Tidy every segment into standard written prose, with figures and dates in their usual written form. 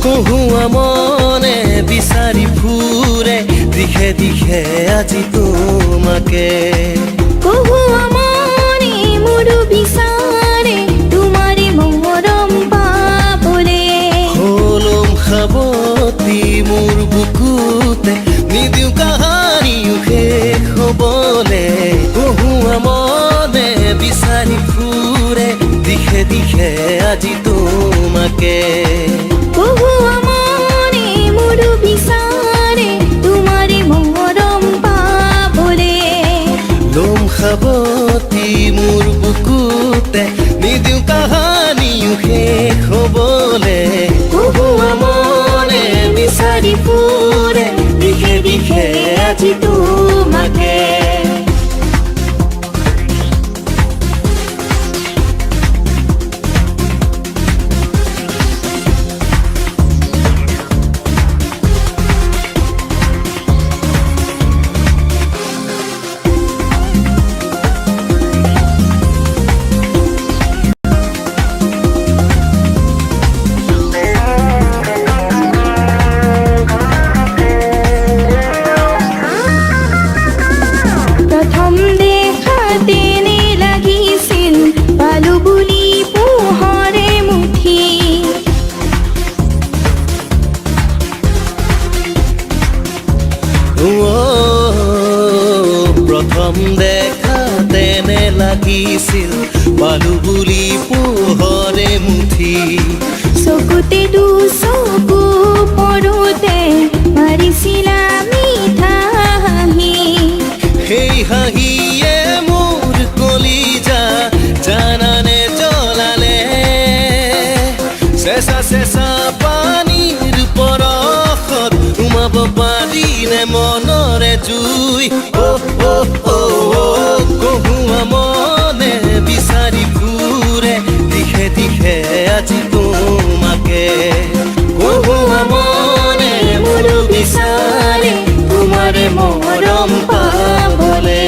কহুৱা মনে বিচাৰি ফুৰে দিশে দিশে আজি তোমাকে কহুৱা মনে মোৰো বিচাৰে তোমাৰে মৰম পাবলে হলম খাবতি মোৰ বুকুতে নিদিও কাহানিও শেষ হ'বলে কহুৱা মনে বিচাৰি ফুৰে দিশে দিশে আজি তোমাকে কহুৱা মনে মোৰো বিচাৰে তোমাৰে মৰম পাবলে লম খাবতি মোৰ বুকুতে নিদিও কাহানিও শেষ হ'বলে কহুৱা মনে বিচাৰি ফুৰে দিশে দিশে আজি তোমাকে প্ৰথম দেখাতে লাগিছিল পালো বুলি পোহৰে মুঠি প্ৰথম দেখা তেনে লাগিছিল পালো বুলি পোহৰে মুঠি চকুতে দুচকু পৰোতে মাৰিছিলা মিঠা হাঁহি সেই হাঁহিয়ে মোৰ কলিজা জানানে জ্বলালে চেঁচা চেঁচা পানীৰ পৰশত সোমাব পাৰিনে মনৰে জুই কহুৱা মনে বিচাৰি ফুৰে দিশে দিশে আজি তোমাকে কহুৱা মনে মোৰো বিচাৰে তোমাৰে মৰম পাবলে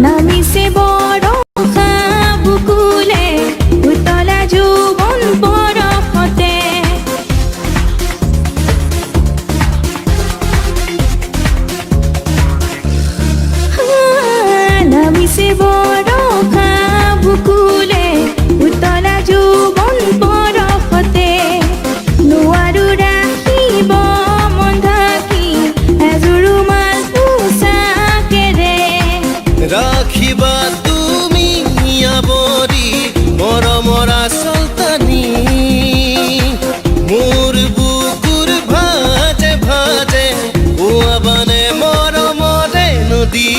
নামিছে বৰষা বুকুলে উতলা যৌৱন বৰষতে নামিছে বৰষা বুকুলে উতলা যৌৱন বৰষতে নোৱাৰো ৰাখিব মন ঢাকি এযোৰ ৰুমাল পোছাকেৰে ৰাখিবা তুমি আৱৰি মৰমৰ আচলতানি মোৰ বুকুৰ ভাজে ভাজে পোৱাবানে মৰমৰে নদী